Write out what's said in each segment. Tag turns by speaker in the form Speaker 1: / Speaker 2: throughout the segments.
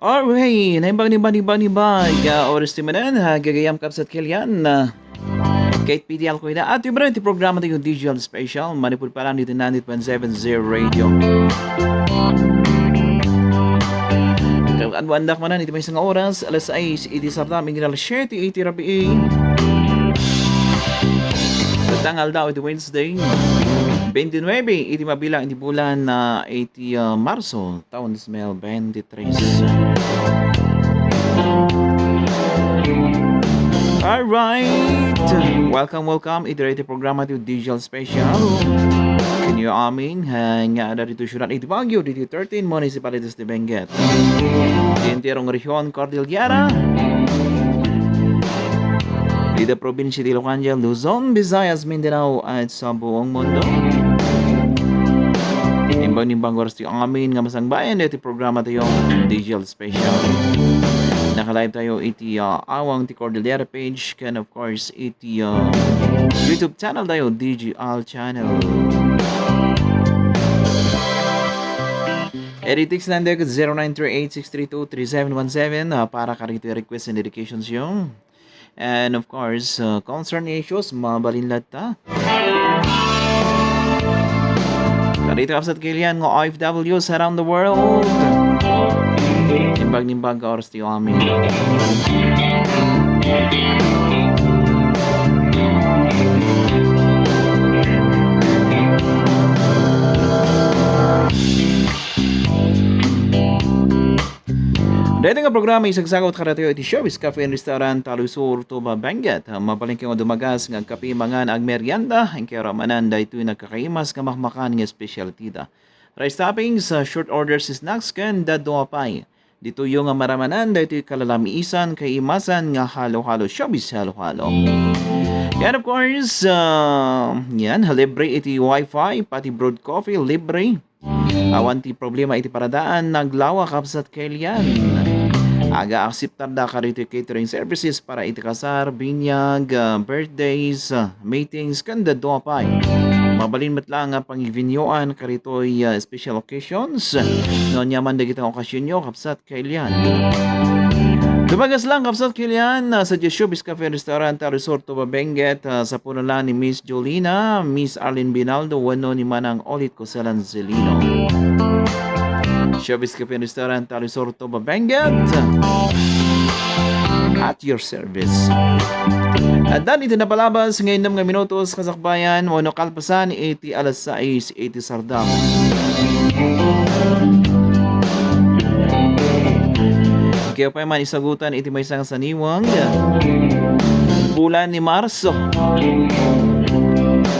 Speaker 1: Alright, naimbang oras di manan, gagayam kapsat kalian na kahit PDL ko ina at yung berarti programa tayo digital special, manipul pa lang dito 90.70 radio. Anwandak manan, ito may isang oras, alas 6, iti sarda, minginal 7, iti rabi tangal daw iti Wednesday, 29, iti mabilang iti bulan na iti Marso, taon smell 23. Alright, welcome iti iti programa iti digital special. Kanyo amin, nga dito syuran iti Baguio, dito 13 municipalities de Benguet. Tintirong rehiyon Cordillera. Dito probinsya di Ilocos, Luzon, Visayas, Mindanao at sa buong mundo. Nimbang oras tayo ang amin nga masang bayan iti programa tayo digital special. Naka-live tayo iti Aweng ti Cordillera page and of course iti YouTube channel tayo, digital channel. Editix nande 0938-632-3717 para karito request and dedications yung. And of course, concern issues, mabalinlat ta. Karito kapsat kilian ng OFWs around the world. Nimbag ka oras tiyo amin. Dahil nga programa isagsagot karatayo iti Showbiz Cafe and Restaurant Talusur, Tuba, Benguet. Mapaling kayo dumagas ng kape mangan ag merienda. Ang kaya ramanan da ito'y nagkakaimas kamakmakan ng specialty da. Rice toppings, short orders snacks kan dadumapay. Dito yung maramanan da ito'y kalalamiisan kaimasan nga halo-halo Showbiz halo-halo. And of course, yan, libre iti wifi, pati broad coffee, libre. Awanti problema iti paradaan, naglawa kapsat kailan. Aga akseptar da karito catering services para iti kasar, binyag, birthdays, meetings, kanda doapay. Mabalin matlang pang-ivinyoan karito'y special occasions. Noon yaman da kitang okasyon nyo kapsat kailan. Dumagas lang kapsat kailan sa Showbiz Cafe Restaurant Resort Tuba Benguet sa punulan ni Miss Jolina, Miss Arlene Binaldo, wano ni Manang Olit Cosalan Zelino. Showbiz Cafe Restaurant Resort Tuba Benguet at your service. At dan ito na palabas ngayon ng minutos kasakbayan wano kalpasan iti alas 6 iti sardam. Kaya pa man isagutan iti may isang saniwang bulan ni Marso.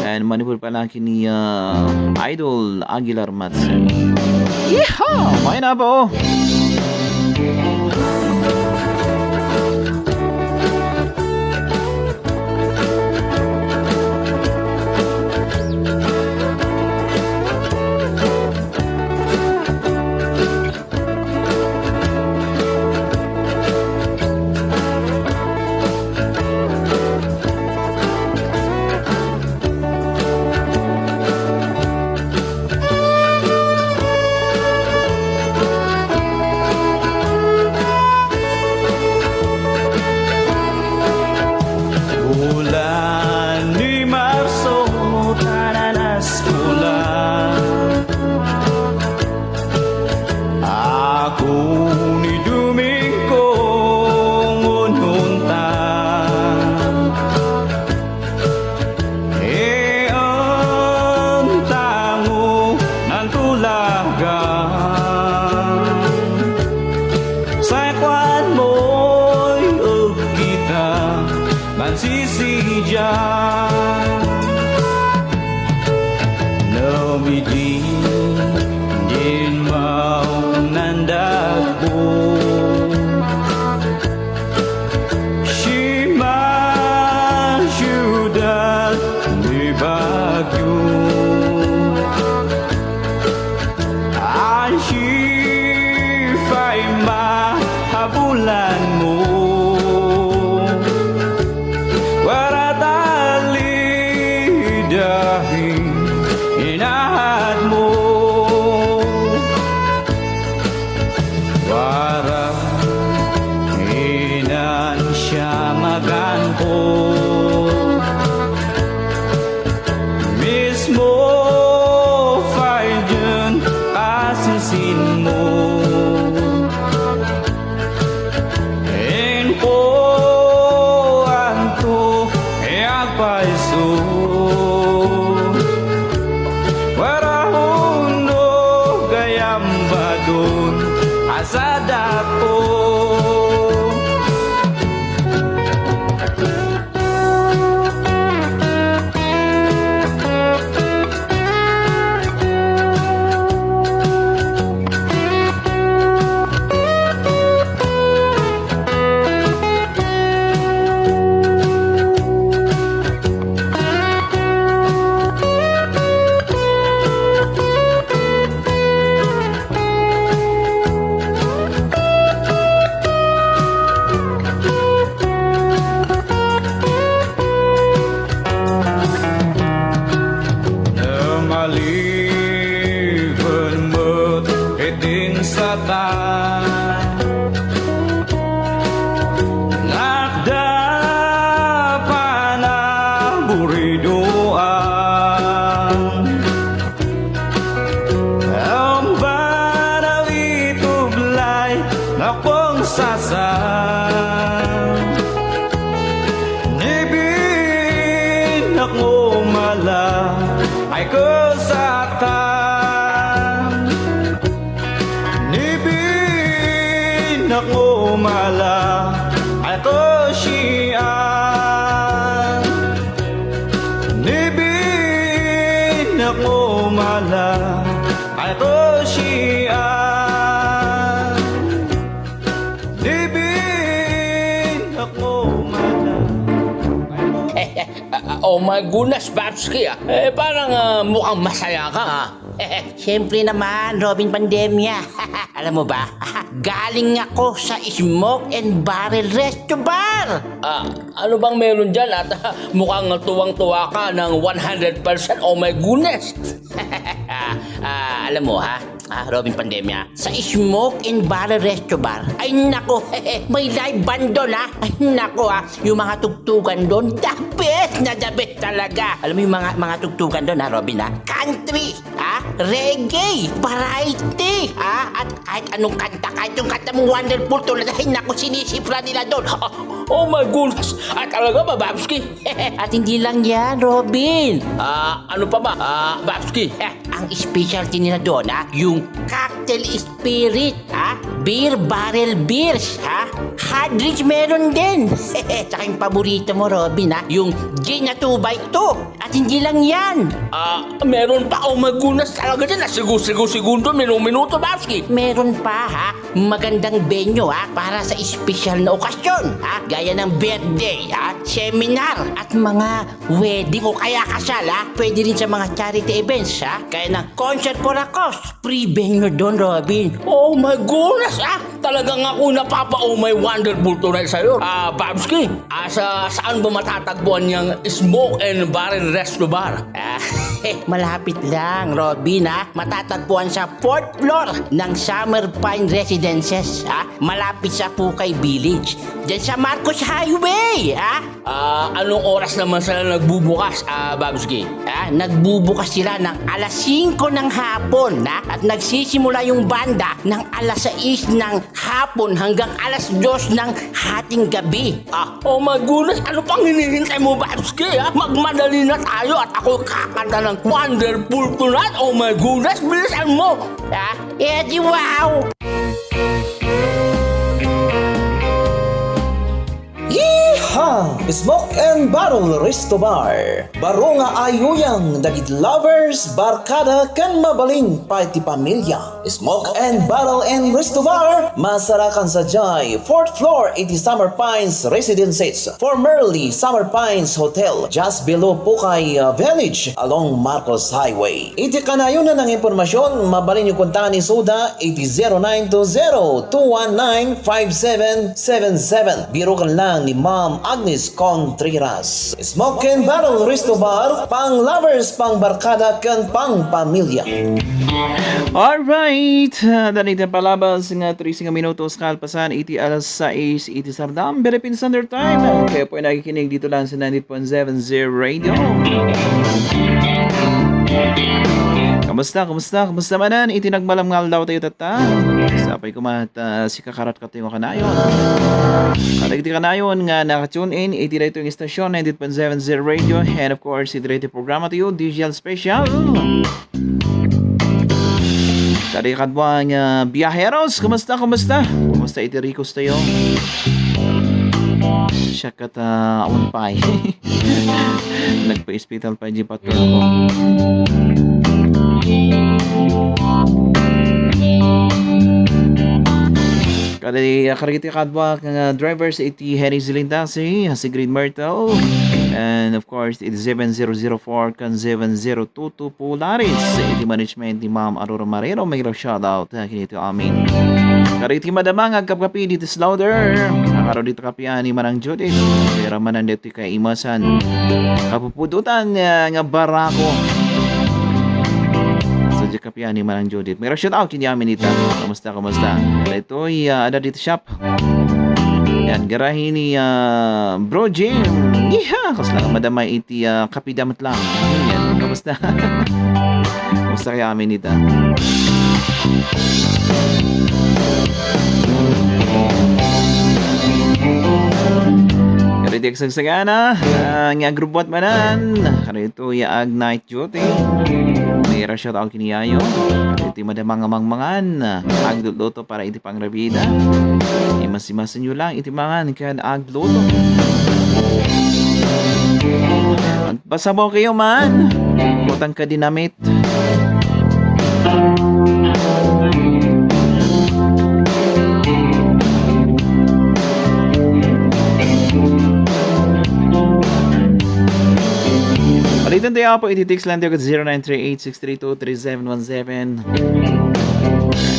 Speaker 1: And manipul pa lang kini Idol Aguilar Matson. Yeehaw! May na po! Bulan mo dahing inahad mo
Speaker 2: ko. Mismo fay dyan kasisin mo. En ko anto agpaiso. Warahuno gayam badon asada ko. Maliban mo't iting sa ta nakda pa na buridoan ang banawi tublay na kong sasan nibin ako mala ay kesatan nibin ako mala ay kesian nibin ako mala ay kesian nibin ako mala.
Speaker 3: Oh my goodness, Babski ah. Parang mukhang masaya ka ah.
Speaker 4: Siyempre naman, Robin Pandemya. Alam mo ba, galing ako sa Smoke and Barrel Resto Bar.
Speaker 3: Ano bang meron dyan at mukhang tuwang-tuwa ka ng 100%? Oh my goodness.
Speaker 4: Alam mo ha, Robin Pandemya, sa Smoke and Barrel Resto Bar, ay nako, may live band doon ha. Ay nako ha, yung mga tugtugan doon, the best na the best talaga. Alam mo yung mga tugtugan doon ha, Robin ha? Country, ha? Reggae, variety, ha? At kahit anong kanta, kahit yung kanta mong wonderful tulad, ay nako, sinisipra nila doon.
Speaker 3: Oh my goodness. Talaga ba, Babski?
Speaker 4: At hindi lang yan, Robin.
Speaker 3: Ano pa ba, Babski?
Speaker 4: Ang specialty nila doon, ha? Yung cocktail spirit, ha? Beer barrel beers, ha? Hard drinks meron din. Tsaka yung paborito mo, Robin, ha? Yung gin na 2x2. At hindi lang yan.
Speaker 3: Meron pa. Oh my goodness. Talaga dyan. Segundo, minuto, Babski.
Speaker 4: Meron pa, ha? Magandang venue, ha? Para sa espesyal na okasyon, ha? Gaya ng birthday, ha? Seminar, at mga wedding o kaya kasal, ha? Pwede rin sa mga charity events, ha? Kaya ng concert for a cause. Free venue doon, Robin.
Speaker 3: Oh my goodness, talagang ako napapa-oh my wonderful tonight sa'yo. Babski, saan ba matatagpuan niyang Smoke and Barrel Resto Bar?
Speaker 4: Malapit lang, Robin, ha? Matatagpuan sa 4th floor ng Summer Pine Residences, ha? Malapit sa Pukay Village. Diyan sa Marcos Highway, ha?
Speaker 3: Anong oras naman sila nagbubukas, Babski?
Speaker 4: Nagbubukas sila ng alas 5 ng hapon, ha? At nagsisimula yung banda ng alas 6 ng hapon hanggang alas 2 ng hating gabi.
Speaker 3: Oh my goodness, ano pang hinihintay mo, Babski, ha? Magmadali na tayo at ako kakanta ng wonderful tonight. Oh my goodness, bilisan mo!
Speaker 4: Di wow!
Speaker 5: Smoke and Barrel Resto Bar. Baro nga ayuyang dagit lovers, barkada kan mabaling party pamilya. Smoke and Barrel and Resto Bar. Masarakan sa Jai, 4th floor, 80 Summer Pines Residences. Formerly Summer Pines Hotel, just below Pukay Village along Marcos Highway. Iti kanayon na ng impormasyon, mabalin yung kontahan ni Soda 800920-219-5777. Biro kan lang ni Ma'am Agnes Dennis Contreras. Smoke and Barrel Resto Bar, pang lovers, pang barkada, kan pang pamilya.
Speaker 1: Alright, danit ang palabas nga 30 minutos kalpasan, iti alas 6, iti Sardam, Philippine Standard Time. Kaya po ay nakikinig dito lang sa 90.70 Radio. Kamusta manan? Iti nagmalamngal daw tayo tata. Sapay ko mat si kakarat katayo kanayon. Kalagiti kanayon nga nakatune in, iti dito yung istasyon 90.70 Radio. And of course, iti dito programa tayo, Digital Special. Kari kadwang biyaheros, kumusta? Kumusta iti Ricos tayo? Siya kat awan pa nagpa-hospital pa di patrol ko. Kari karigiti kadwa nga drivers iti Henry Zilindasi, si Green Myrtle, and of course iti 7004 kan 7022 Polaris, iti management ni Ma'am Aurora Marero, may shoutout kinito amin. Kariti madamang agkapkapi dito slaughter, nakaro dito kapian ni Manang Judith, pero manan dito kay imasan kapupudutan nga barako. Sadya kapian ni Manang Judith. May shoutout kini amin ita. Kamusta? Ito ay ada dito shop. Yan, garahe ni Bro Jim. Yeeha! Kasi lang madamay iti kapidamat lang. Yan, kamusta? Kamusta kaya amin ita? Kariti agsagsagana, nga grupot manan. Karito yaag night duty. May shoutout kiniyayo. Kariti madamang amangmangan. Agluto para iti pangrabida. Imasimasin nyo lang iti mangan kan agluto. Magpasabaw kayo man. Butang ka dinamit. Palitan tayo po, iti-text lang tayo at 0938-632-3717.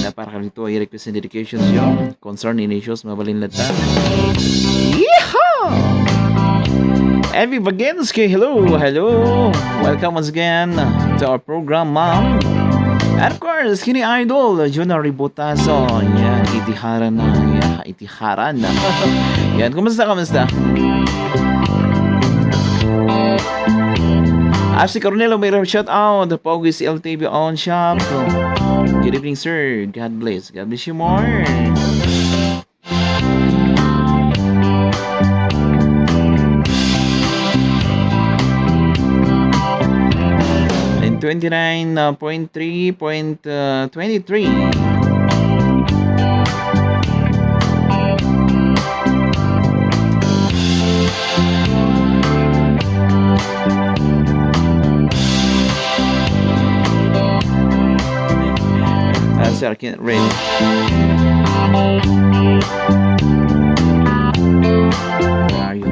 Speaker 1: Na para kami ito ay request and dedications yung concern in issues, mabalin lata. Yeehaw! Evie Baginski, hello! Welcome once again to our program, ma'am. And of course, kini idol, Juna Ribotazo. Yan, itiharan na. Yan, kumusta? Si Cornelo, may shout out. The Pogis LTV on shop. Good evening, sir. God bless you more. And 29.3.23. Sir, I can't read. Where are you?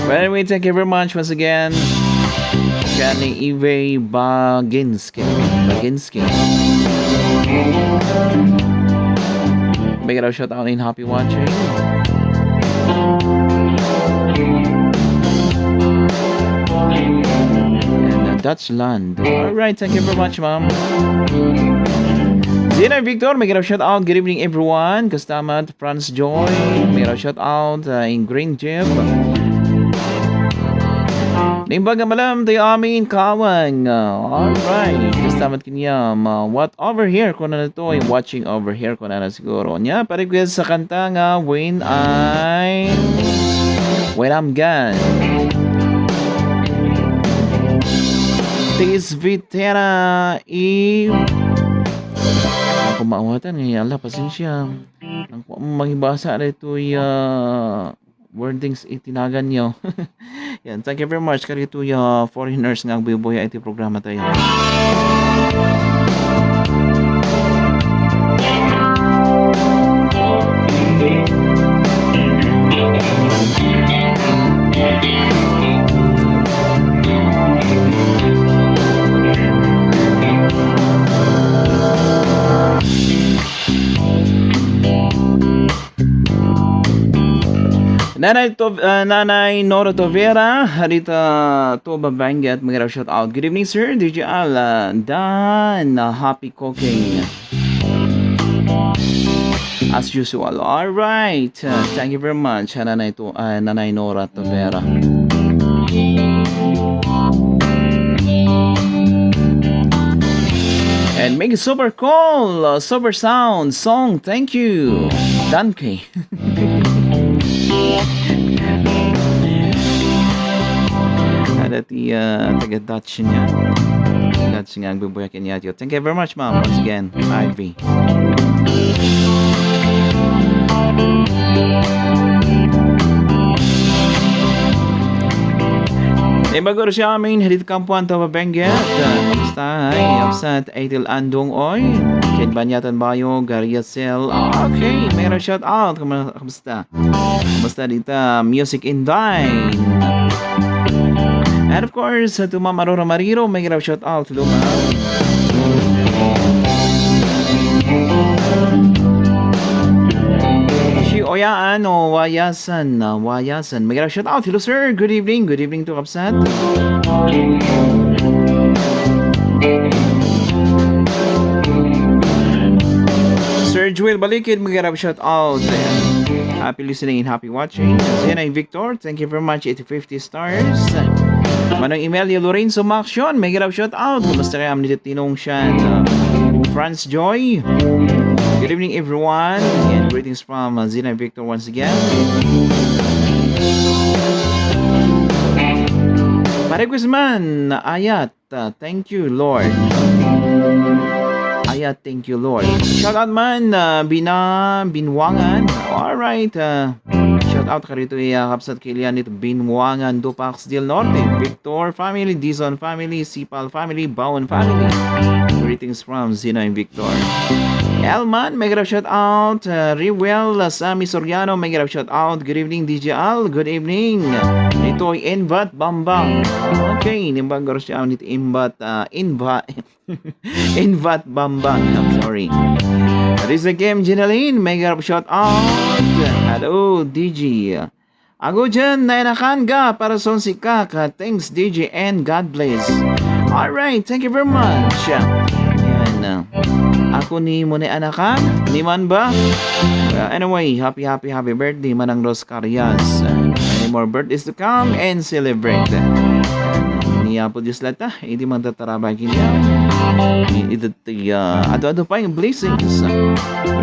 Speaker 1: Well, anyway, thank you very much once again. Kani Eve Baginski. Big shout out and happy watching. Dutchland. Alright, thank you very much, ma'am. Zina Victor, may shout out. Good evening, everyone. Kastamat, Franz Joy. May shout out in Green Jeep. Nimbaga malam tayo amin kawang. Alright, kastamat kinyam. What over here? Kung na ito ay watching over here. Kung na siguro. Nya, pa-request sa kanta nga When I'm Gone. Tis Vitera kumawatan ngayon. Allah, pasensya. Ang manghibasa na ito wordings itinagan nyo. Yan, thank you very much. Kaya ito foreigners nga bubuya ito programa tayo. Nanay Nora Tovera, Harita Toba Bangat, mga shout out. Good evening, sir. DJ Al, Dan, happy cooking. As usual. All right. Thank you very much, Nanay Nora Tovera. And make it super cool, super sound song. Thank you, Danke. Ada ti taga Dutch niya. Dutch nga ang bubuyakin niya. Thank you very much, ma'am. Once again, Ivy. Bagoro siya amin, hadit kampuan to Benguet. Kamusta? Ay, upsat Aitil Andong Oy. Kid Banyatan Bayo, Garia Cell. Okay, mayroon shout out. Kamusta? Kamusta dito? Music in Dine. And of course, to Ma'am Aurora Mariro, may shout out. Hello, ma'am. Oyaan o Wayasan. May shout out. Hello, sir. Good evening. Good evening to Kapsat. Sir Joel Balikid, may shout out. Happy listening and happy watching. Zenay Victor, thank you very much. 50 stars. Manang Emelia Lorenzo Maxion, may shout out. Kumusta kayo amnit tinong siya. France Joy. Good evening, everyone, and greetings from Zina Victor once again. Parequis man, Ayat, thank you, Lord. Ayat, thank you, Lord. Shout out man, Binwangan. Alright, shout out ka rito Kapsat Kilian nito Binwangan, Dupax del Norte, Victor family, Dizon family, Sipal family, Bowen family. Greetings from Zina and Victor. Elman, may shout out. Rewell, Sammy Soriano, may shout out. Good evening, DJ Al. Good evening. Ito'y Invat Bambang. Okay, nimbang siya nito Invat Bambang. I'm sorry. Risa Game Ginaline, may shout out. Hello, DJ. Ako dyan, nainakan ka para sa Musika. Thanks, DJ, and God bless. Alright, thank you very much. Yan. Ako ni mo ni anakan? Ni man ba? Anyway, happy birthday Manang Los Carias. Many more birthdays to come and celebrate. Niya po Diyos lata, hindi man tatarabay kiniya. Ado pa yung blessings.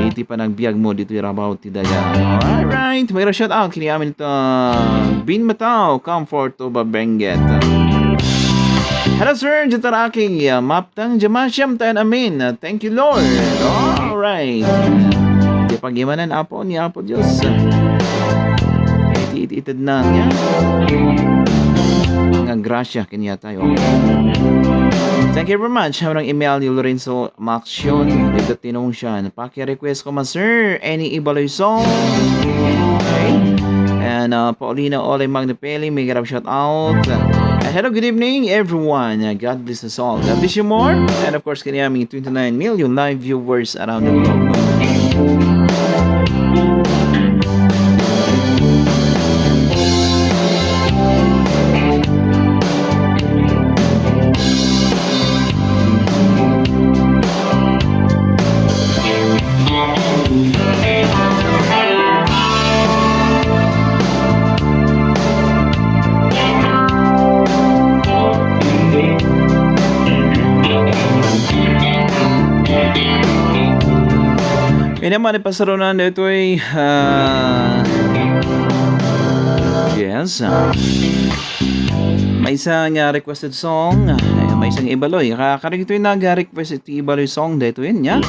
Speaker 1: Iti pa nagbiag mo dito yung rabaw ti daya. Alright, may shout out kiniya amin ito. Bin Matao, Comfort to Babenguet. Hello sir, Jataraki, maptang jamasyam tayo amin. Thank you Lord. Alright. Di pagimanan apo ni Apo Diyos. Itid na niya. Nga grasya kanya tayo. Thank you very much. Habang email ni Lorenzo Maxion. Dito tinong siya. Paki-request ko man sir. Any ibaloy song. Okay. And Paulina Ole Magnapeli, may grab shout out. Hello, good evening everyone. God bless us all. God bless you more. And of course, kanyang 29 million live viewers around the globe. Kaya naman ipasarunan ito ay yes, may isang requested song, may isang ibaloy. Karing ito yung nag-request ito ibaloy song dito yun niya.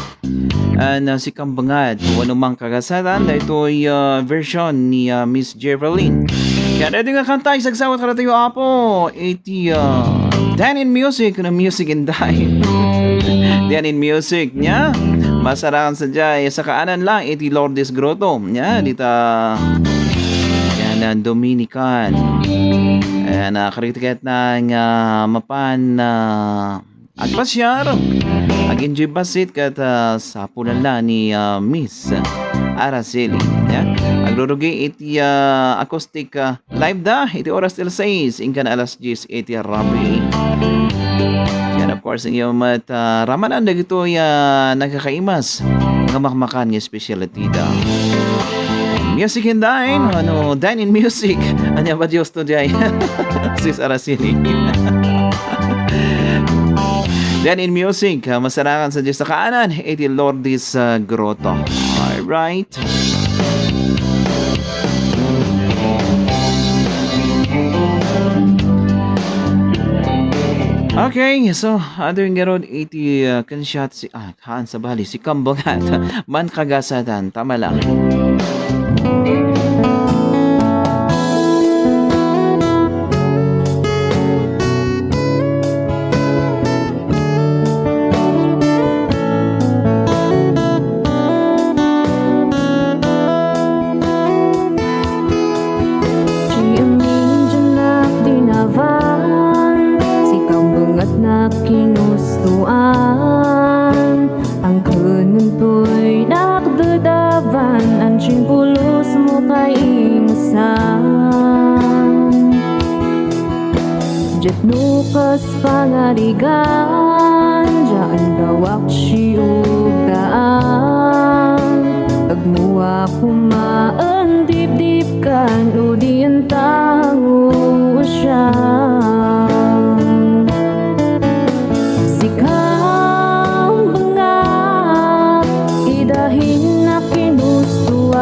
Speaker 1: Si Kambangad, kung anumang kagasatan, dito ay version ni Miss Geraldine. Kaya dito nga kanta, isagsawat ka natin yung apo. Iti Dan in Music, na Music and Die. Dan in Music niya. Masarakan sa jay sa kaanan lang iti Lourdes Grotto nya dita yan Dominican and karitiket na nga mapan agpasyar ag-enjoy basit kat sa punan la ni Miss Araceli. Yan. Agrurugi iti acoustic live da. Iti oras till 6. Inkan alas 10 iti Rabi. Yan of course yung ramanan na gito nagkakaimas. Nga makmakan nga specialty da. Music and Dine. Dine in Music. Anya ba Diyos to jay? Sis Araceli. Dine in Music. Masarakan sa Diyos sa kaanan. Iti Lourdes Grotto. Alright. Okay, so adong garod iti kansyat si haan sa bali si Kambangat man kagasatan tama lang.
Speaker 6: Kinustuan ang kanuntoy nakdadavan ang simpulos mo kay imusan jet nukas pangarigan dyan dawak siyog daan agmuwa kumaan dip-dip kan o diyan tango siya dahil na kinustuan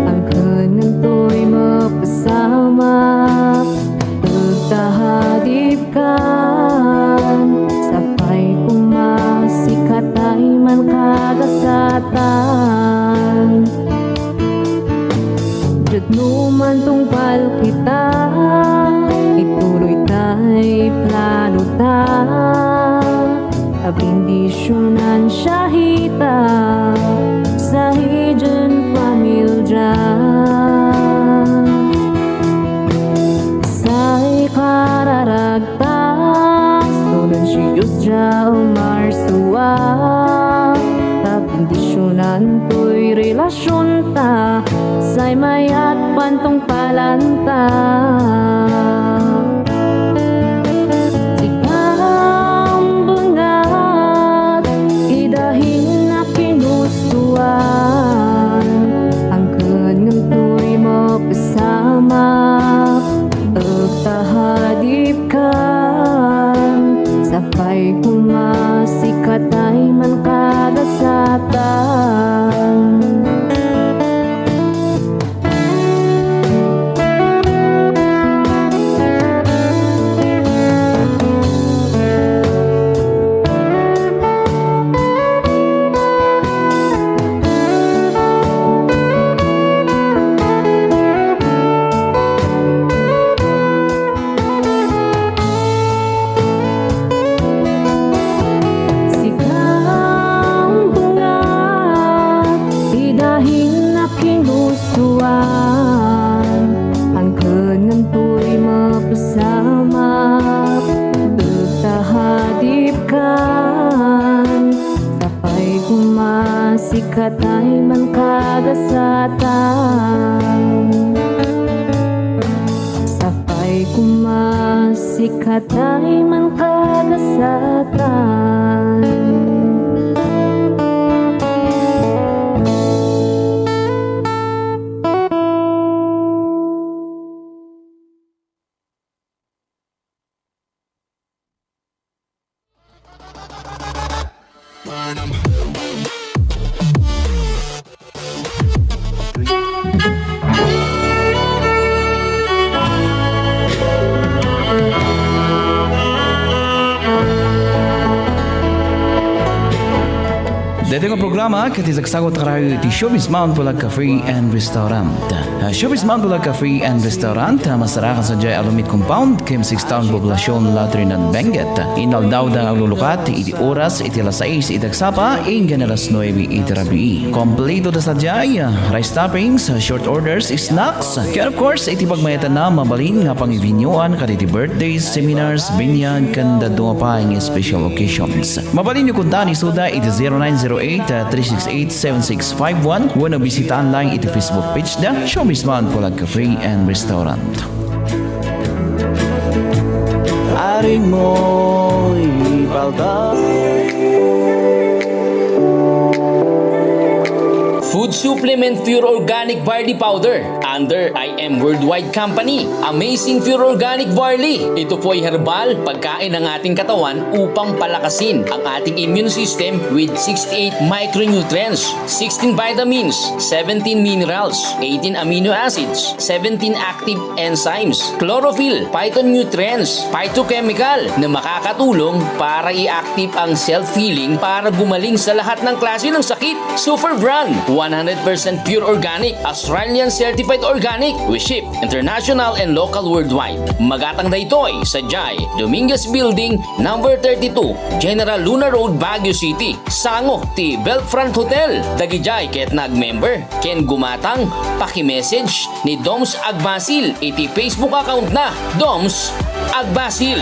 Speaker 6: ang kananto'y mapasama pagtahadip kan sapay kumasikat ay man kagasatan jud numan tungpal kita ituloy tay plano ta abindisyonan syahita sa hijan pamilya say kararagta sunan siyos dya o Marso abindisyonan to'y relasyon ta say mayat pantong palanta ang kananto'y mapasama pagtahadip kan sapay kumasikat ay man kagasatan ang kananto'y mapasama pagtahadip kan sapay kumasikat ay man kagasatan sapay kumasikat ay man kagasatan.
Speaker 1: Dito nga programa katisagsagot karayo iti Showbiz Mount Bulag Cafe and Restaurant. Showbiz Mount Bulag Cafe and Restaurant masarakan sa Jay Alumit Compound Kim 6 Town Poblasyon Latrin at Benguet. Inaldaw da ang lulukat iti oras iti alas 6 itagsapa inggan alas 9 iti rabi. Kompleto da sa Jay rice toppings, short orders, snacks. Kaya of course iti pagmayatan na mabalin nga pangivinyoan kaditi birthdays, seminars, binyag kanda dumapay nga special occasions. Mabalin nyo kunta ni Suda iti 0908 0968-368-7651. Wala bisita online iti Facebook page da Showbiz Man Pulag Cafe and Restaurant.
Speaker 2: Aring mo'y palda.
Speaker 3: Food Supplement Pure Organic Barley Powder under IM Worldwide Company. Amazing Pure Organic Barley. Ito po ay herbal pagkain ng ating katawan upang palakasin ang ating immune system with 68 micronutrients, 16 vitamins, 17 minerals, 18 amino acids, 17 active enzymes, chlorophyll, phytonutrients, phytochemical na makakatulong para i-active ang self-healing para gumaling sa lahat ng klase ng sakit. Super Brand 100% pure organic, Australian certified organic. We ship international and local worldwide. Magatang daytoy sa Jai Dominguez Building, number 32, General Luna Road, Baguio City. Sango ti Belfront Hotel. Dagijay ket nag-member. Ken gumatang paki-message ni Doms Agbasil iti Facebook account na Doms Agbasil.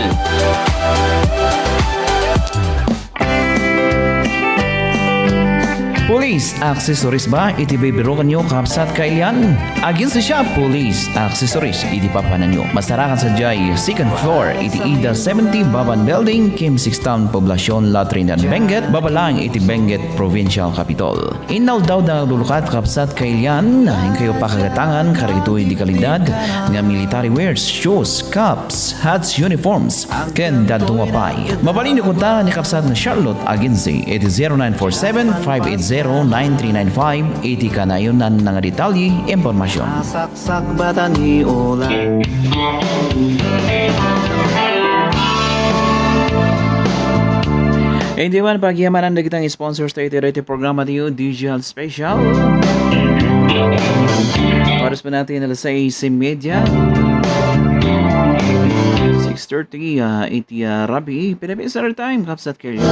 Speaker 1: Police accessories ba iti bibirukan nyo kapsat kailian? Agin sa siya police accessories iti papanan nyo. Masarakan sa Jai, second floor iti Ida 70 Baban Building, Kim 6 Town, Poblasyon, Latrinan, Benguet, Babalang iti Benguet Provincial Capital. Inaw daw na lulukat kapsat kailian, hing kayo pakagatangan karito iti kalidad nga military wears, shoes, caps, hats, uniforms, ken dadunga pay. Mabalin nyo kunta ni kapsat na Charlotte Agency iti 0947-580-9395 iti kanayunan ng detalye impormasyon.
Speaker 2: Saksak bata ni ulan.
Speaker 1: Hindi man pagyamanan na kitang sponsors tayo iti programa niyo Digital Special. Paras pa natin alas 6:30 6:30 iti Rabi Philippine Standard Time kapsat kayo.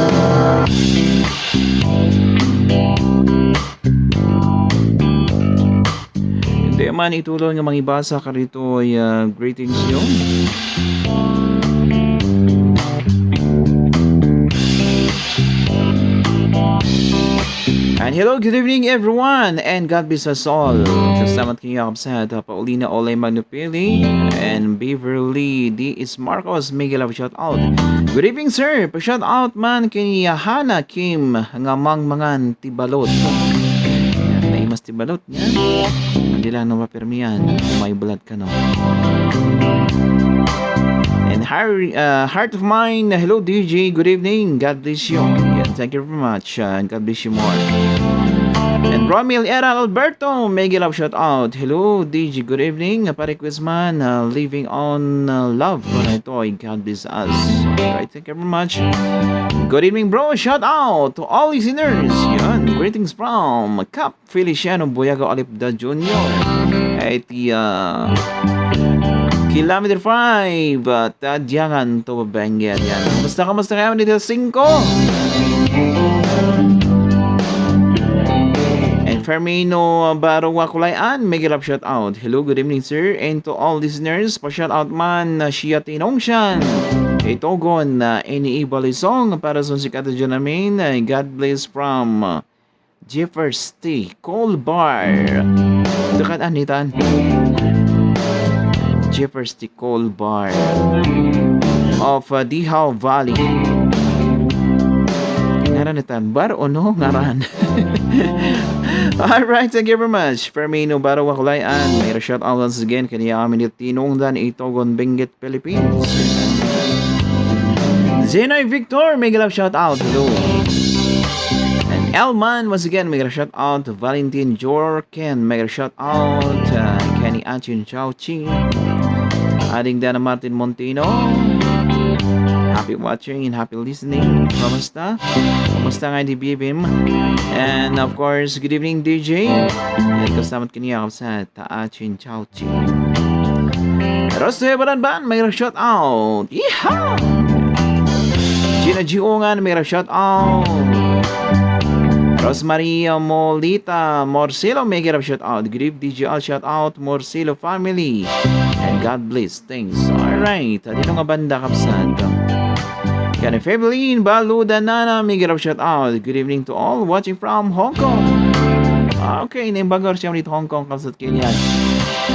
Speaker 1: Hindi man ituloy nga mangibasa ka rito ay greetings nyo. And hello, good evening everyone, and God bless us all. Kasamat kayo kapsat, Paulina Olay Manupili, and Beverly D. is Marcos, Miguel of shout out. Good evening sir, pa-shout out man kay Hana Kim, nga mangan tibalot. Yan, naimas tibalot niya. Hindi lang na mapirmiyan, may bulat ka no. And Heart of Mine, hello DJ, good evening, God bless you. Yeah, thank you very much, and God bless you more. And Romil Era Alberto, mega love shout out. Hello DJ, good evening. Pa-request man, living on love. Ito ay God bless us. Alright, thank you very much. Good evening bro, shout out to all listeners. Yan, greetings from Cap Feliciano Boyago Alipda Jr. At Kilometer 5, Tadyakan to Benguet. Yan. Kamusta kayo nito 5? And Fermino Barawakulayan, mega love shout out. Hello, good evening sir. And to all listeners, pa-shout out man siya Tinongshan. Itogon na iniibali song para sa sikata dyan namin. God bless from Jeffers T. Coal Bar. Dekat anitan. Jeffers T. Coal Bar of Dihaw Valley. Ngaran ito, bar o no? Ngaran. Alright, thank you very much. Fermino Barawakulayan. May shout out once again kaniya kami ni Tinongdan Itogon Benguet, Philippines. Zenoy Victor, may love shout out. Hello. And Elman, once again, may shout out. Valentin Jorken, may shout out. Kenny Achin Chao Chi. Adding Dana Martin Montino. Happy watching and happy listening. Kamusta? Kamusta nga di BBM? And of course, good evening DJ. And kasamat kaniya ako sa Taachin Chao Chi. Roste Baranban, may shout out. Yeehaw! Gina Giungan, may shout out. Rosmaria Molita Morcelo, may shout out. Good evening DJ, all shout out. Morcelo family. And God bless. Thanks. Alright. Dito nga banda kapsad. Kani Febelin Baludanana, Miguel shout out. Good evening to all watching from Hong Kong. Okay, name bagar siya dito Hong Kong kalsat Kenya.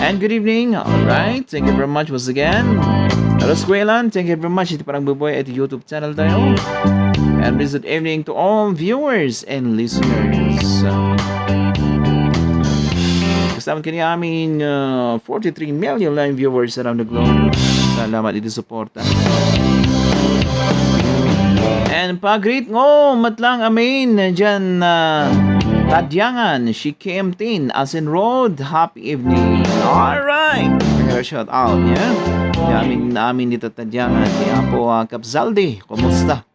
Speaker 1: And good evening. Alright, thank you very much once again. Hello Squelan, thank you very much. Ito parang buboy at YouTube channel tayo. And good evening to all viewers and listeners. Kasama kanya aming 43 million live viewers around the globe. Salamat ito suporta. And pag-greet ngo, matlang amin dyan Tadyangan, she came in as in road. Happy evening. Alright. Shout out, yeah. Amin dito Tadyangan. Kaya po, Kapzaldi, kumusta?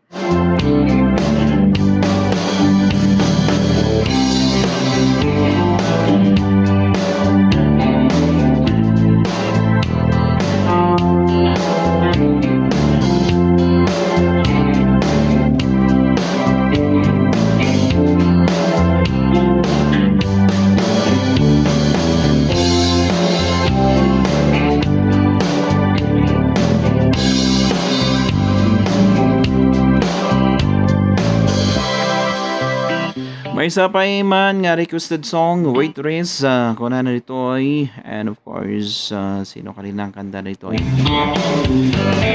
Speaker 1: May isa pa man nga requested song, Waitress, kung na nito ay, and of course, sino kanilang kanta nito ay.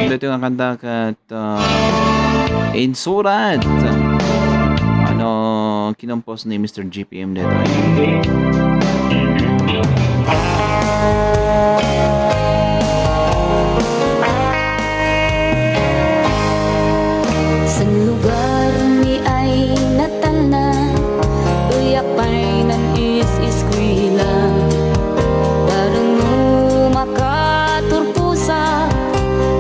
Speaker 1: Ito yung kanta kat Insurat. Kinompos ni Mr. GPM dito ay.
Speaker 6: Sa lugar ni ay natal na uyapay ng is-iskwila darang makaturpusa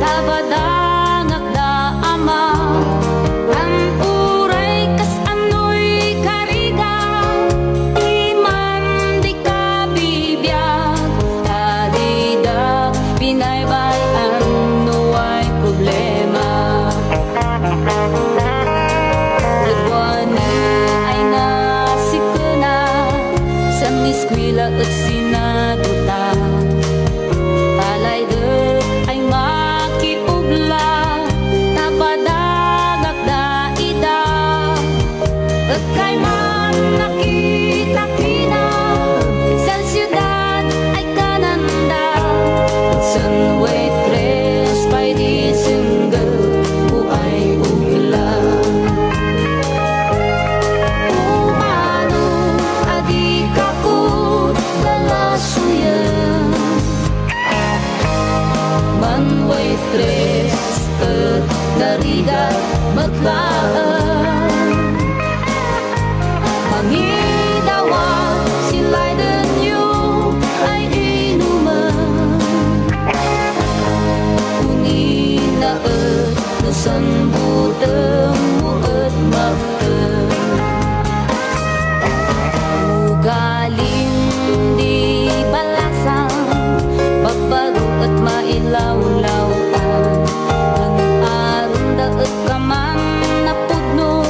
Speaker 6: tabadangak da ama ang uray kas ano'y kariga iman di ka bibiyag adida pinaybay ano ay problema. Ay nasikuna sa miskwila at sinaduta Alay de ay makipubla Tapadagak da ida At kay man nakita kina Sa siyudad ay kananda San waitress pa'y di single Buay ugla Waitress at dariga matlaan Mangidawa sila'y danyo ay inuman Ungina at nasan butang mo at magtan Ugaling di balasang Pagbago at mailaw-lawan Ang aron daot ka man napudno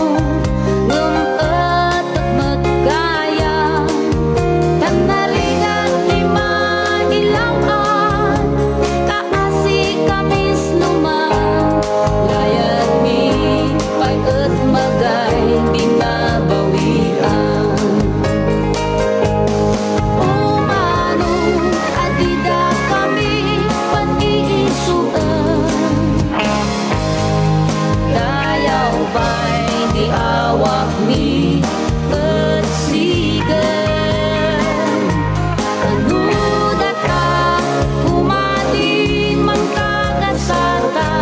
Speaker 6: Ngumat at magkaya Tanarigat di mailangan Kaasi kamis luman Layat mi pay at magay binabawian awak ni bersigan Kanudat ka kumatin mangkagasata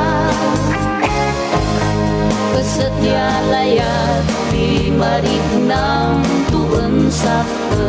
Speaker 6: Kesetya layat di marit ng tuan sakta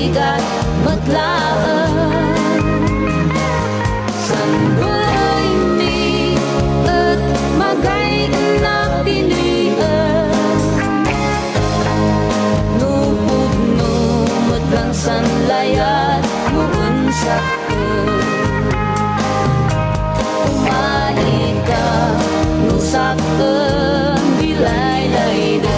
Speaker 6: bigat matlaan sandoy mi at magay na pilian nupod no matlang sanlayat muun sa Malika nusaken bilay-layda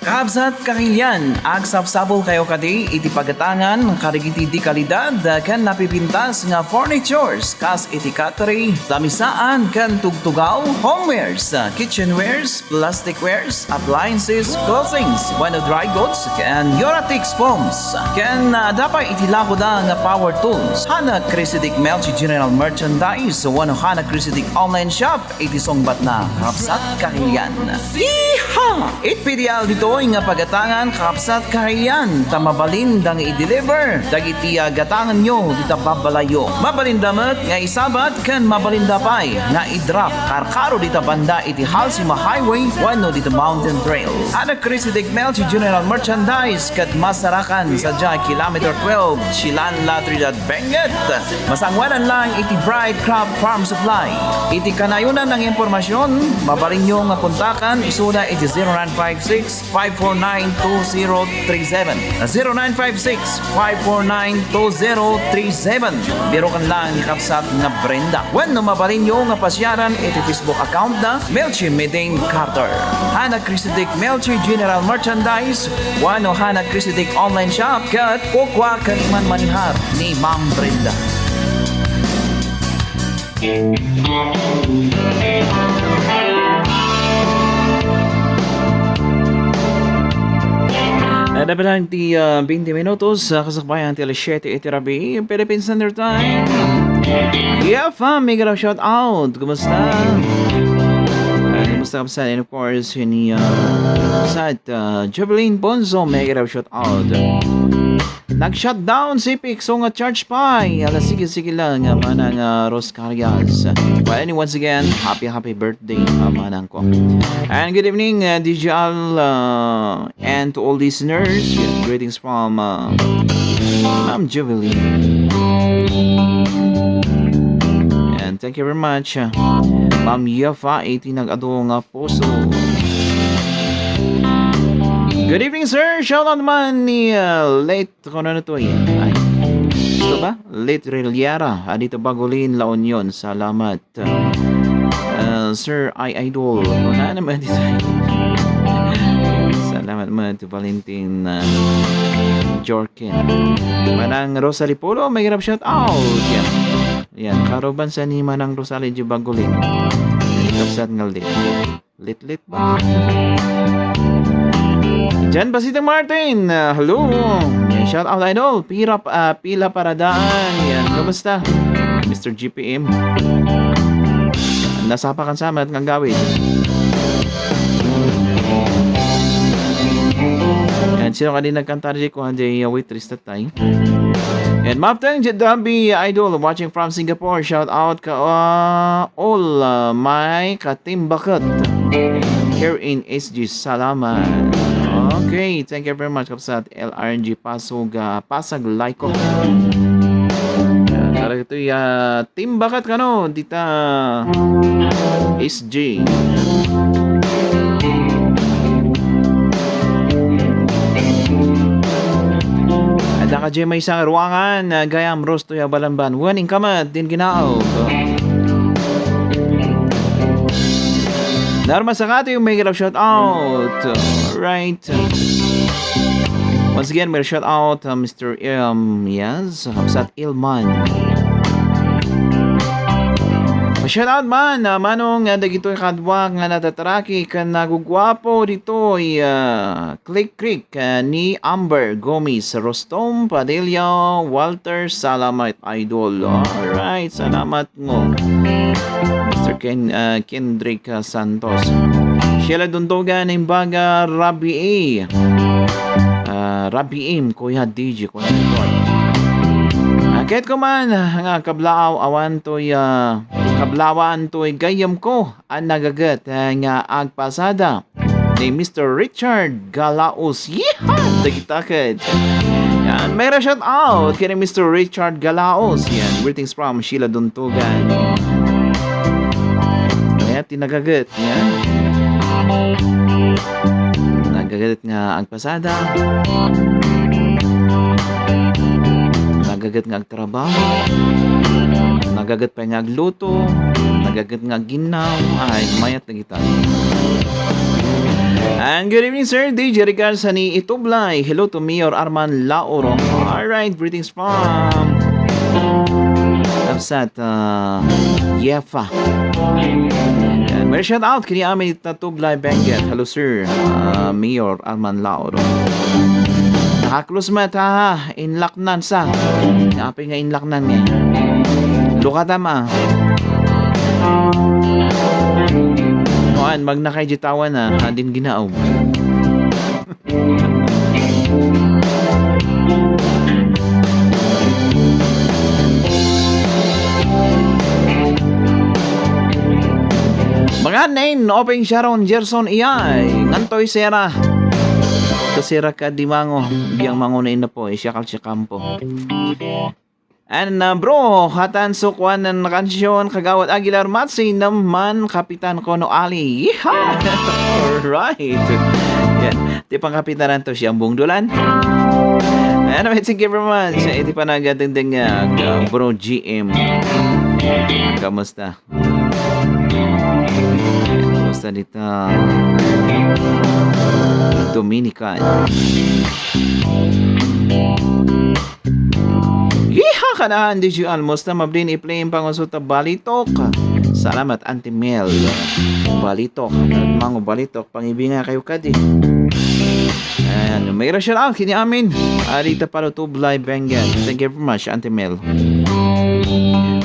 Speaker 5: Kahabsat kakilyan, agsapsabol kayo kadi iti pagatangan karigiti di kalidad kan napipintas nga furnitures kas iti catering damisaan kan tugtugaw homewares, kitchenwares, plasticwares, appliances, clothings, wano dry goods kan Euratix foams kan dapat iti lakoda nga power tools hana Crisidik Melchi General Merchandise wano hana Crisidik online shop iti songbat na kahabsat kakilyan. Yeehaw! Itpidial dito nga pagatangan kapsat kahilyan tamabalin dang i-deliver dagiti gatangan nyo dita babalayo mabalindamet nga isabat kan mabalindapay nga i-drop karkaro dita banda iti Halsima Highway wano dita Mountain Trail ana Crisidik Melchi General Merchandise kat masarakan sadya kilometer 12 Chilan Latridad Benguet masangwanan lang iti Bright Crop Farm Supply iti kanayunan ng impormasyon mabalin nyo nga kontakan isuda iti 0956 549-2037 0956-549-2037 biro kan lang ni kapsat nga Brenda when mabalin nyo nga pasyaran iti Facebook account na Melchi Meding Carter hana Crisidik Melchi General Merchandise wano hana Crisidik online shop kat kukwa kaniman manihar ni Ma'am Brenda.
Speaker 1: Ada pa lang ti 20 minutos kasakbayan ti alas 7 itirabi Philippine Standard Time. Yeah fam, may galaw shout out. Kumusta? Kumusta kapsa? And of course, ni Jubilin Bonzo, may galaw shout out. Nag-shutdown si Pixo nga charge pa. Alas sige lang manang Ros Carias. Well, anyway, once again, happy birthday manang ko. And good evening, DJL and to all listeners. Greetings from Ma'am Jubilee. And thank you very much, Ma'am Yafa, 18 nag-ado nga puso. Good evening, sir. Shout out naman ni late ko na to eh. Ay, gusto ba? Late Reliera. Dito Bagolin, La Union. Salamat. Sir, idol. Wala naman dito. Salamat naman to Valentin Jorkin. Manang Rosalie Polo, may hirap shout out. Yan. Karoban sa ni Manang Rosalie Di Bagolin. Kapsat ng lit. Lit ba? Jan Basitang Martin, hello. Shout out idol, Pila Paradaan. Yan, kamusta? Mr. GPM. Nasapakan sama at ng gawin. Yan, sino kanina nagkanta rin ko hindi waitress that time. And Maptang Jadabi idol watching from Singapore. Shout out ka all my katimbakat here in SG. Salamat. Okay, thank you very much kapsat LRNG Pasag Laiko. Para ito team bakat kano dita SG. Ada ka may isang ruangan gayam rosto ya balamban. Waning kamat din ginaaw. Narma Sakati yung may shout out. Right. Once again, may shout out Mr. Yes, Hamsat Ilman. Shout out man, manong dagito kadwa nga natataraki kan nagugwapo dito click ni Amber Gomez, Rostom Padilla, Walter Salamat idol. Alright, salamat mo. Mr. Kendrick Santos. Sheila Dundogan ng Baga Rabi A. Rabiim Kuya DJ ko na ito. Kahit ko man nga kablaaw awan to'y kablawan to'y gayam ko ang nagagat nga agpasada ni Mr. Richard Galaos. Yeehaw! Dagitakad. Yan, may shout out kay Mr. Richard Galaos. Yan, greetings from Sheila Duntugan. Kaya tinagagat. Yan. Nagagat nga agpasada. Nagagat nga agtrabaho. Nagagat pa nga agluto. Nagagat nga ginaw. Ay, mayat na kita. And good evening, sir. DJ regards sa ni Itublay. Hello to Mayor Arman Lauro. Alright, greetings from Absat Yefa. And may shout out kini amin Itublay Benguet. Hello, sir. Mayor Arman Lauro. Nakaklose mata inlaknan sa. Napay nga inlaknan nga. Lukatama. Noan, magnakay jitawan na, din ginaog. Mga nain, open Sharon, Gerson, Iyay, Ngantoy Sera. Kasira ka di mango, biyang mango na ina po, isyakal siya kampo. And bro, hatan sukwan ng kansyon kagawad Aguilar Matsi naman Kapitan Kono Ali. Yeehaw! Alright. Yan. Di pang kapitanan to siyang buong dulan. Anyway, thank you very much. Iti pa nagatinding bro GM. Kamusta? Kamusta dito? Dominican. Yeehaw! Kanahan di siya almost na mablin i-play yung pangusuta balitok. Salamat Auntie Mel. Balitok. Mga balitok. Pangibinga kayo kadi. And may rasyon out kini amin. Arita palo to Blay Bengal. Thank you very much Auntie Mel.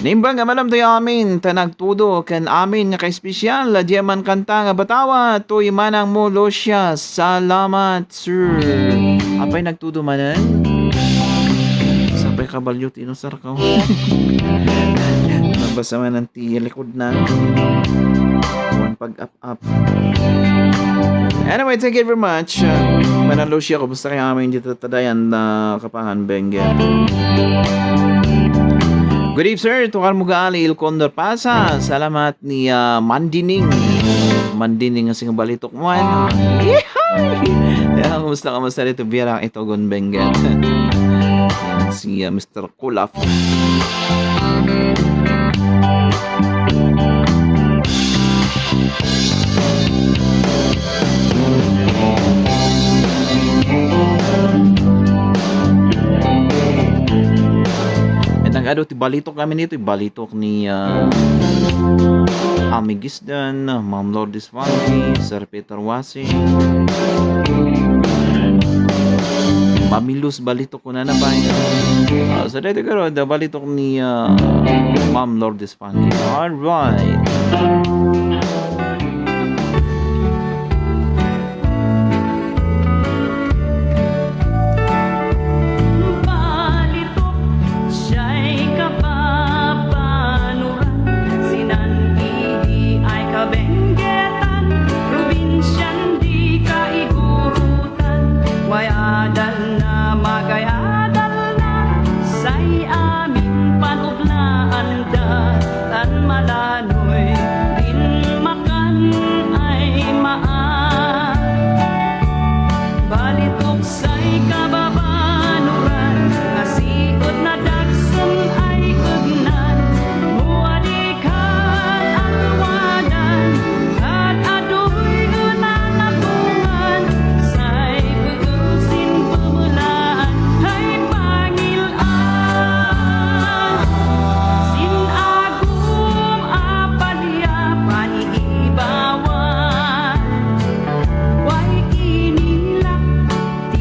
Speaker 1: Nimbang amalam tayo amin. Tanagtudo kan amin nga kay special. Diyaman kanta nga batawa. Tuy manang mo losya. Salamat sir. Apay nagtudo manan? Sabay kabalyot inusar ka. Nabasa man ng likod na. One pag-up-up. Anyway, thank you very much. Manalo siya. Kumusta kayo amin dito tadayan na kapangan Bengal. Good evening sir. Tukar mo gaali Il Condor Pasa. Salamat ni Mandining. Mandining ang balitok mo. Yeehaw! Kumusta dito biyarang itogon Bengal. Si Mr. Kulaf. Nag-ado ti balitok kami nito, balitok ni Amigis Dan, Ma'am Lourdes Funky, Sir Peter Wasing, Mamilus balitok ko na ba so dito karo da balitok ni Ma'am Lourdes Funky. Alright.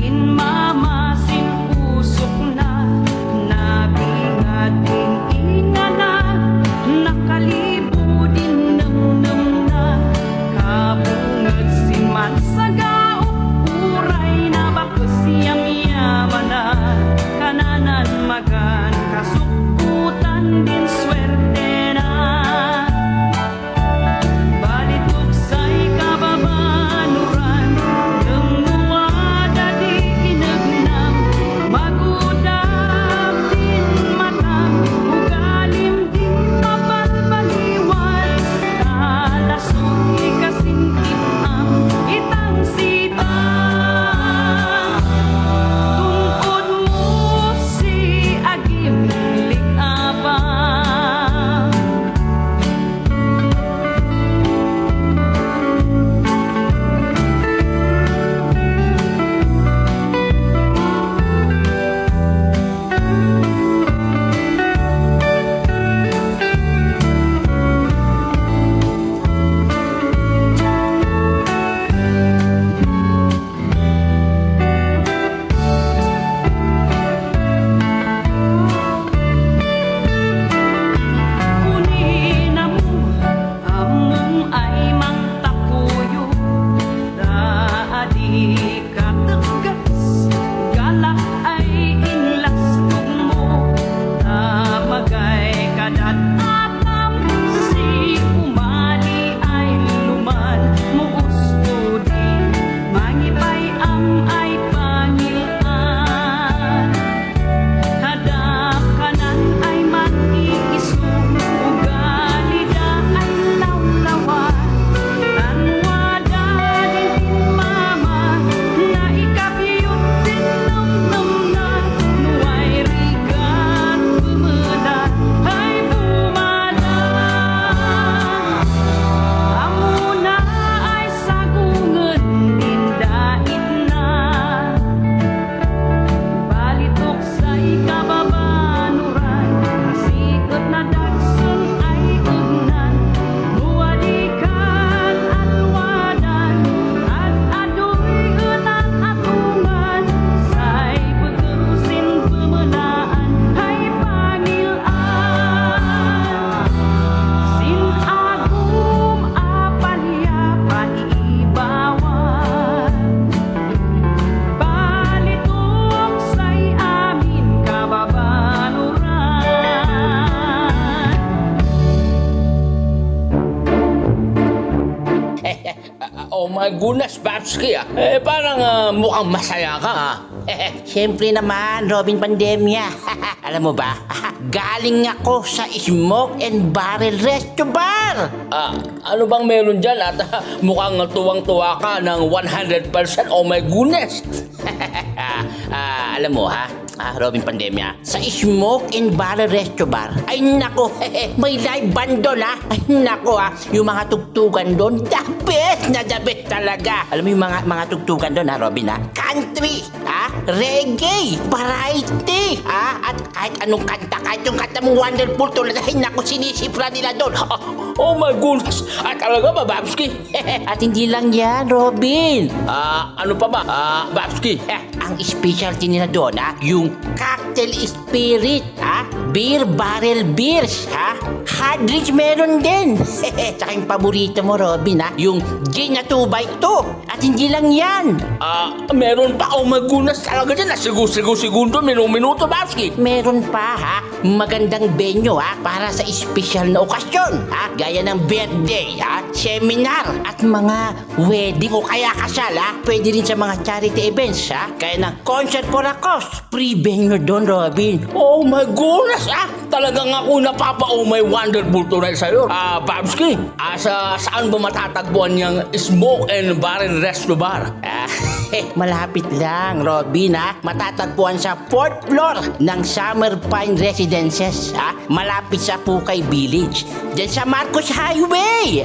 Speaker 7: Mama
Speaker 3: my goodness, Babski parang mukhang masaya ka
Speaker 4: Siyempre naman, Robin Pandemya. Alam mo ba, galing ako sa Smoke and Barrel Resto Bar.
Speaker 3: Ano bang meron dyan at mukhang tuwang-tuwa ka ng 100%? Oh my goodness!
Speaker 4: Alam mo Robin Pandemya, sa Smoke and Barrel Resto Bar, ay nako, may live band doon Ay nako yung mga tugtugan doon, the best na the best talaga. Alam mo yung mga tugtugan doon Robin country, reggae, variety, at kahit anong kanta, kahit yung kanta mong wonderful tulad, ay nako, sinisipra nila doon.
Speaker 3: Oh my goodness! Talaga ba, Babski?
Speaker 4: At hindi lang yan, Robin.
Speaker 3: Ano pa ba, Babski?
Speaker 4: Ang specialty nila doon, yung cocktail spirit, beer barrel beers, hard drinks meron din. Tsaka yung paborito mo, Robin, yung gin na 2x2. At hindi lang yan.
Speaker 3: Meron pa, oh my goodness, talaga dyan, segundo, minuto, Babski.
Speaker 4: Meron pa, magandang venue, para sa espesyal na okasyon, gaya ng birthday, seminar, at mga wedding o kaya kasal, pwede rin sa mga charity events, kaya ng concert for a cause. Free venue doon, Robin.
Speaker 3: Oh my goodness, talagang ako napapa-oh my wonderful tonight sa'yo. Babski, saan ba matatagpuan niyang Smoke and Barrel Resto Bar?
Speaker 4: Malapit lang, Robin, matatagpuan sa 4th floor ng Summer Pine Residences, malapit sa Pukay Village, dyan sa Marcos Highway,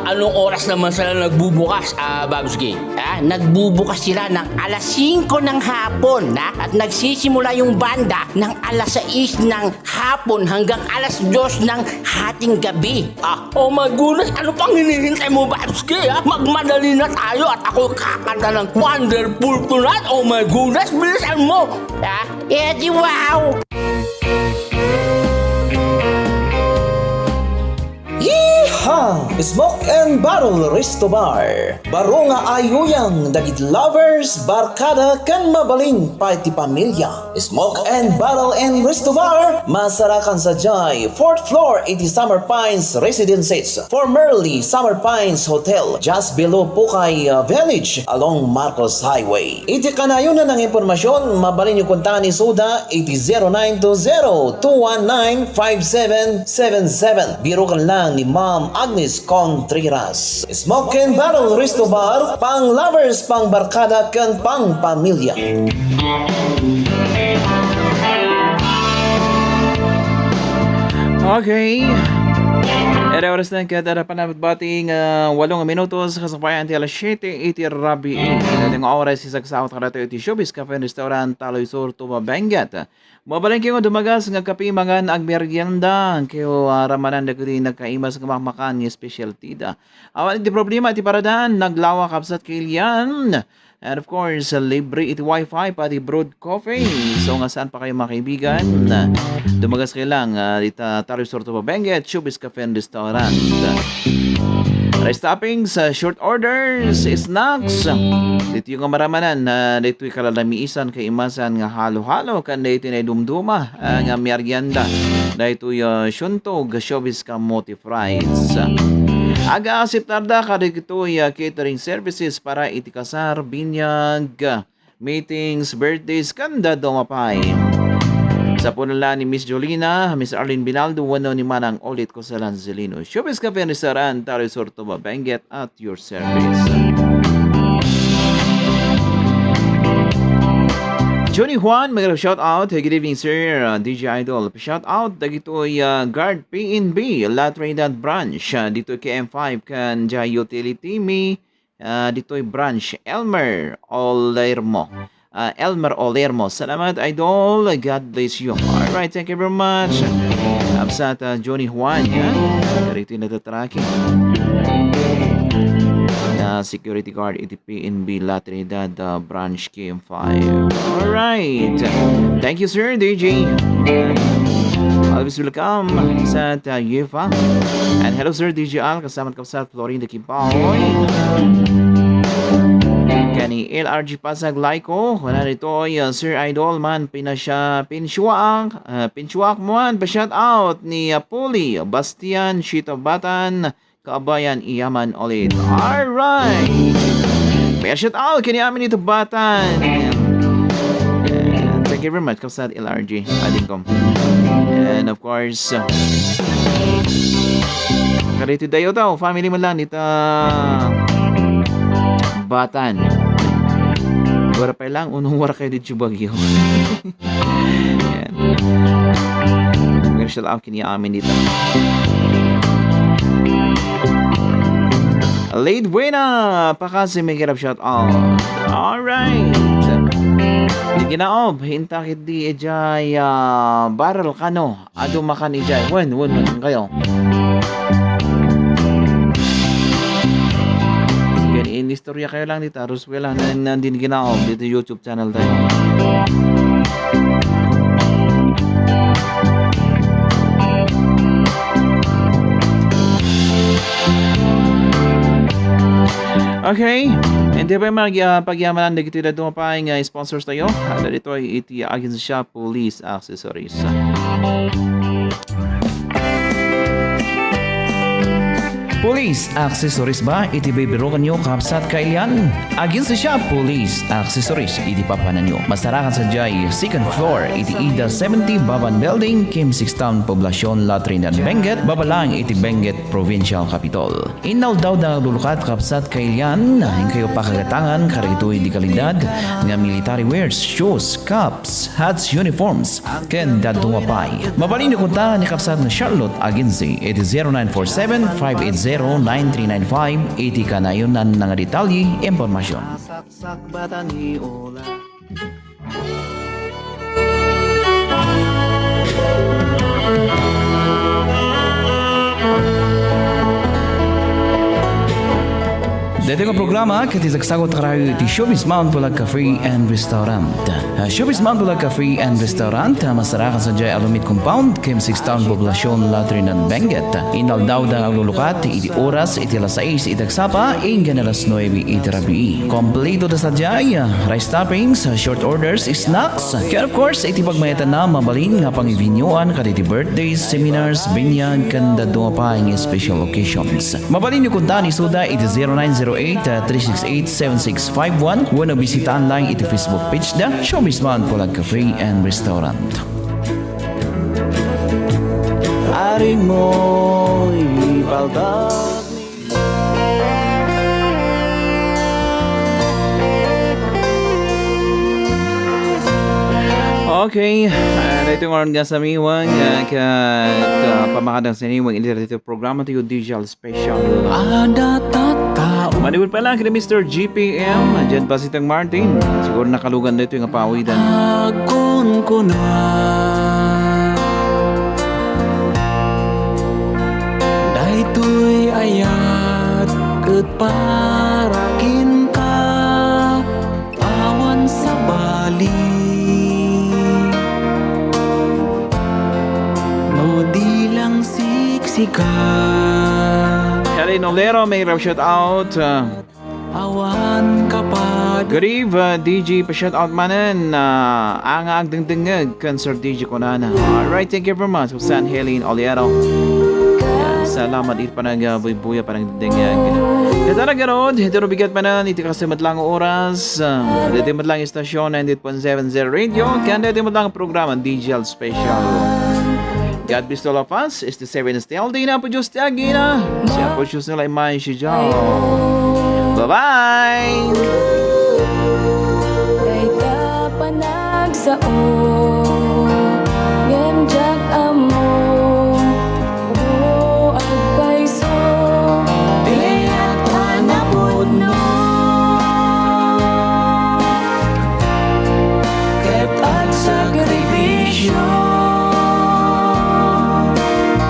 Speaker 3: Anong oras naman sila nagbubukas, Babski?
Speaker 4: Nagbubukas sila ng alas 5 ng hapon, at nagsisimula yung banda ng alas 6 ng hapon hanggang alas 2 ng hating gabi.
Speaker 3: Oh my goodness, ano pang hinihintay mo, Babski? Magmadali na tayo at ako kakanta ng wonderful tonight. Oh my goodness, bilisan mo!
Speaker 4: Di wow!
Speaker 5: Smoke and Barrel Resto Bar. Baro nga ayuyang dagit lovers, barkada kan mabaling party pamilya. Smoke and Barrel and Resto Bar, masarakan sa Jai, 4th floor, 80 Summer Pines Residences, formerly Summer Pines Hotel, just below Pukay Village, along Marcos Highway. Iti kanayon na ng impormasyon, mabalin yung kontahan ni Suda, 80-920-219-5777. Biro kan lang ni Ma'am Agnes Contreras. Smoke and Barrel Resto Bar, pang lovers, pang barkada, kan pang pamilya.
Speaker 1: Okay. Era oras na kada panabot bating 8 minutos kasabayan ti alas 7:80 rabi. Ang oras si sagsawat karate iti Showbiz Cafe and Restaurant Taloy Sur Tumabengat. Mabaleng kayo dumagas nga kape mangan ag merienda kayo ramanan dagiti nagkaimas nga makmakan nga specialty da. Awan iti problema iti paradan naglawa kapsat kilian. And of course, libre iti wifi pati broad coffee. So nga saan pa kayo mga kaibigan? Dumagas kayo lang dito Taloy Sur Tumabengat Showbiz Cafe and Restaurant. Rice toppings, short orders, snacks. Dito yung maramanan na dito yung kalalamiisan kay imasan nga halo-halo kan dito na dumduma nga merienda. Dito yung syuntog, showbiz ka moti fries. Aga asiptarda ka dito yung catering services para itikasar, binyag, meetings, birthdays, kanda dumapay. Sa punala ni Miss Jolina, Miss Arlene Binaldo, wano ni Manang ulit ko sa Lanzelino. Showbiz Cafe and Restaurant, Taloy Sur Tumabengat at your service. Johnny Juan, mag-shout out. Hey, good evening, sir. DJ Idol. Shout out. Dito ay Guard PNB, La Trinidad Branch. Dito ay KM5 kan Jai Utility Me. Dito ay Branch Elmer Olermo. Elmer Olermo. Salamat, Idol. God bless you. Alright, thank you very much. Absat Johnny Juan. Dito yung natatracking. Security guard iti PNB La Trinidad Branch KM5. Alright. Thank you, sir, DJ. Always welcome sa Yefa. And hello, sir, DJ Al. Kasama ka sa Florinda Kimpaoy. Kani LRG Pasag Laiko. Wala nito ay Sir Idol man. Pinshuak mo man. Pa-shout out ni Puli Bastian Shito Batan Kaabayan, iyaman ulit. Alright! May shout out kaniamin ito batan. And thank you very much, Kapsat LRG. Adinkom. And of course, karito dayo daw, family mo lang dito. Batan. Wara pa lang, unong wara kayo dito bagyo. Yan. May shout out kaniamin dito. Late buena pa kasi may hirap shout out. Alright. Di ginaob, hintakit di ejay barrel kano. Ado makan ejay. Wen kayo. Sige, in-istorya kayo lang dito. Roswell lang nandin ginaob dito YouTube channel tayo. Okay, hindi ba pagyamanan na kita doon pa ang sponsors tayo? Dito ay iti Agency Shop Police Accessories. Police Accessories ba? Iti bibirukan nyo kapsat kailian? Agin sa siya Police Accessories. Iti papanan nyo. Masarakan sa Jai, second floor. Iti Ida 70 Baban Building, Kim 6 Town, Poblacion, Latrinan, Benguet. Babalang iti Benguet Provincial Capital. Inaw daw na lulukat kapsat kailian. Hing kayo pakagatangan, karito di kalidad. Nga military wears, shoes, caps, hats, uniforms. Ken dadumapay. Mabalin nyo kunta ni kapsat na Charlotte Agency. Iti 0947-580-9395. Iti ka na yun ng detalye, impormasyon.
Speaker 2: Saksak bata ni Ola.
Speaker 1: Dito yung programa, katisagsagot karayo iti Showbiz Mount Bulag Cafe and Restaurant. Showbiz Mount Bulag Cafe and Restaurant, masarakan sa Jai Alumit Compound, Kim 6 Town, Poblacion, Latrinan, Benguet. Inal daw da aglulukat, iti oras, iti alas 6, itagsapa, inggan alas 9, iti rabi. Kompleto da sa Jai, rice toppings, short orders, snacks. Kaya of course, iti pagmayatan na mabalin nga pang-ivinyoan, katiti birthdays, seminars, binyag, kanda dumapay ng special occasions. Mabalin nyo kunta ni Suda, iti 0908-368-7651. Wano bisitahan lang iti Facebook page da Showbiz Mount Bulag Cafe and Restaurant.
Speaker 2: Aring mo'y paldag
Speaker 1: Okay, dito yung oran nga sa miwang pamakadang sa niwang dito programa tayo digital special.
Speaker 2: ada tatao
Speaker 1: Manibod pa lang kina Mr. GPM, dyan pa si Tang Martin. Siguro nakalugan na ito yung pawidan.
Speaker 2: agon ko na dahito'y ayat ket parakin ka awan sa bali no di lang siksika
Speaker 1: Helen Olero, may rap shout out.
Speaker 2: awan kapag
Speaker 1: Good eve, DJ pa shout out manan. Ang agdengdengag cancer DJ ko na. Alright, thank you very much. San Helen Olero. Salamat it pa nag-buya pa nagdengag. Kaya nagarod, ito bigat pa na, iti kasi matlang oras. Dito matlang istasyon, 98.70 radio. Kaya dito matlang programa, digital special. God bless all of us. It's the 7 still day na po Diyos tiagina. Siya po Diyos nila imay si Diyo. Bye-bye!
Speaker 6: Kay ka pa nagsaon